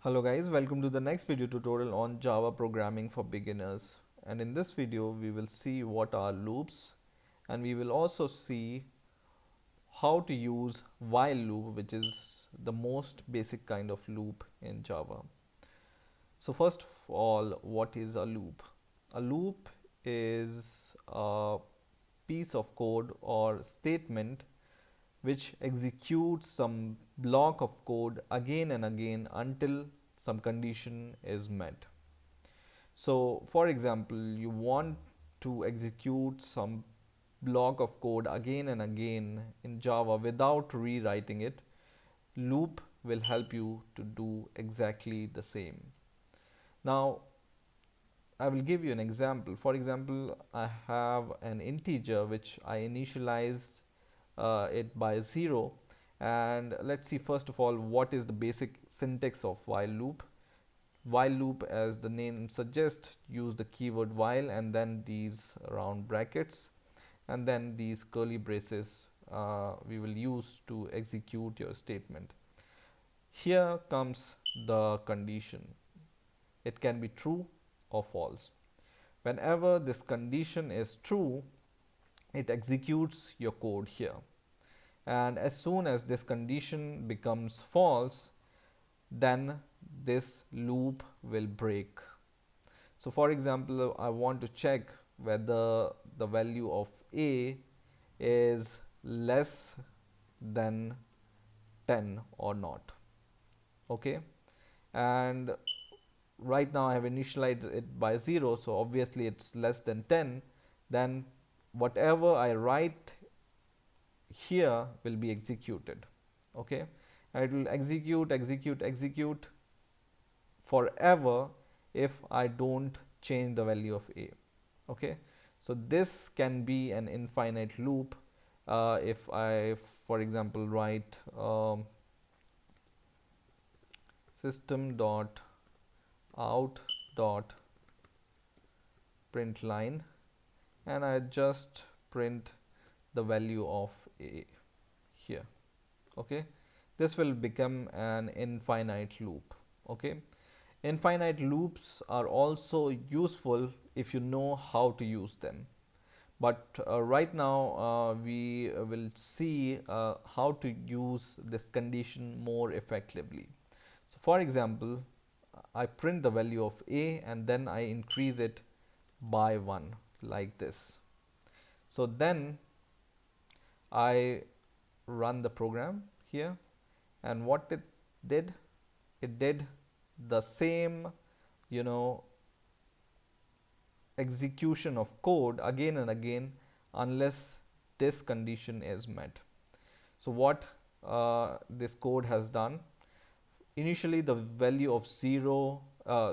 Hello guys, welcome to the next video tutorial on Java programming for beginners. And in this video, we will see what are loops, and we will also see how to use while loop, which is the most basic kind of loop in Java. So first of all, what is a loop? A loop is a piece of code or statement which executes some block of code again and again until some condition is met. So for example, you want to execute some block of code again and again in Java without rewriting it. Loop will help you to do exactly the same. Now I will give you an example. For example, I have an integer which I initialized it by 0, and let's see first of all what is the basic syntax of while loop. While loop, as the name suggests, use the keyword while and then these round brackets and then these curly braces we will use to execute your statement. Here comes the condition. It can be true or false. Whenever this condition is true, it executes your code here, and as soon as this condition becomes false, then this loop will break. So for example, I want to check whether the value of a is less than 10 or not. Okay, and right now I have initialized it by 0, so obviously it's less than 10. Then whatever I write here will be executed. Okay, and it will execute forever if I don't change the value of a. Okay, so this can be an infinite loop. If I, for example, write system dot out dot print line, and I just print the value of a here. Okay, this will become an infinite loop. Okay, infinite loops are also useful if you know how to use them, but right now we will see how to use this condition more effectively. So for example, I print the value of a and then I increase it by 1 like this. So then I run the program here, and what it did the same, you know, execution of code again and again unless this condition is met. So what this code has done, initially the value of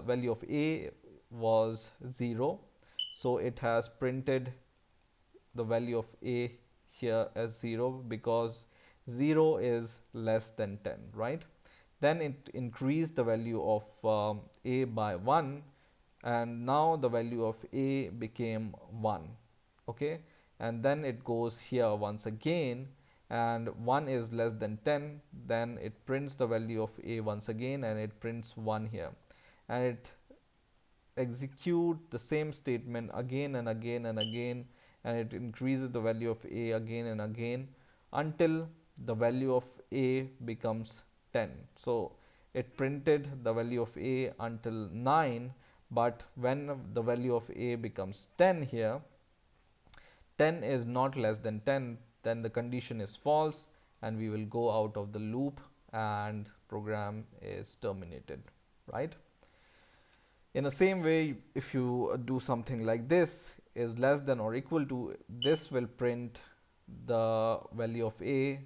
value of a was 0, so it has printed the value of a here as 0 because 0 is less than 10, right? Then it increased the value of a by 1, and now the value of a became 1. Okay, and then it goes here once again, and 1 is less than 10, then it prints the value of a once again and it prints 1 here, and it execute the same statement again and again and again, and it increases the value of a again and again until the value of a becomes 10. So it printed the value of a until 9, but when the value of a becomes 10 here, 10 is not less than 10, then the condition is false and we will go out of the loop and program is terminated, right? In the same way, if you do something like this, is less than or equal to, this will print the value of a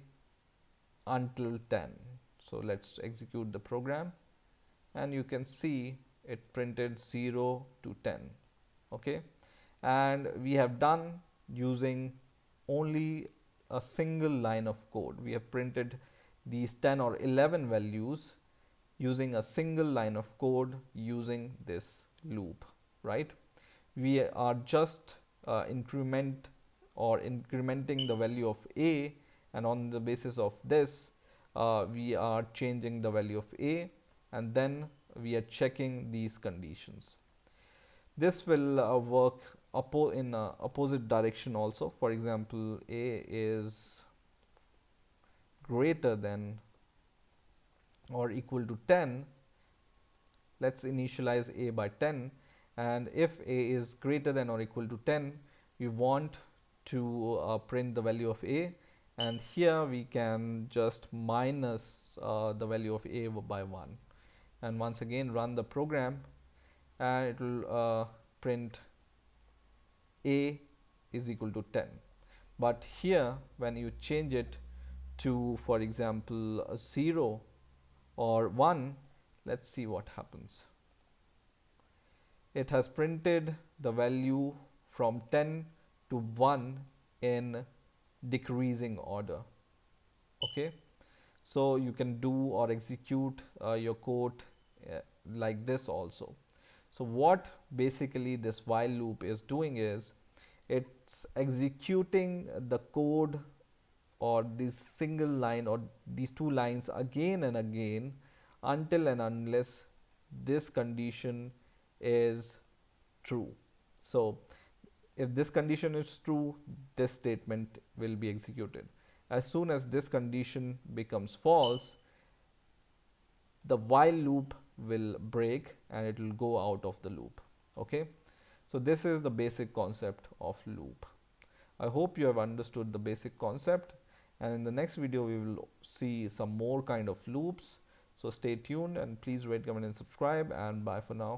until 10. So let's execute the program, and you can see it printed 0 to 10. Okay, and we have done using only a single line of code. We have printed these 10 or 11 values using a single line of code using this loop, right? We are just incrementing the value of a, and on the basis of this we are changing the value of a, and then we are checking these conditions. This will work in opposite direction also. For example, a is greater than or equal to 10. Let's initialize a by 10, and if a is greater than or equal to 10, we want to print the value of a, and here we can just minus the value of a by 1, and once again run the program, and it will print a is equal to 10. But here when you change it to, for example, a 0 or 1, let's see what happens. It has printed the value from 10 to 1 in decreasing order. Okay, so you can do or execute your code like this also. So what basically this while loop is doing is it's executing the code or this single line or these two lines again and again until and unless this condition is true. So if this condition is true, this statement will be executed. As soon as this condition becomes false, the while loop will break and it will go out of the loop. Okay, so this is the basic concept of loop. I hope you have understood the basic concept, and in the next video we will see some more kind of loops. So stay tuned and please rate, comment and subscribe, and bye for now.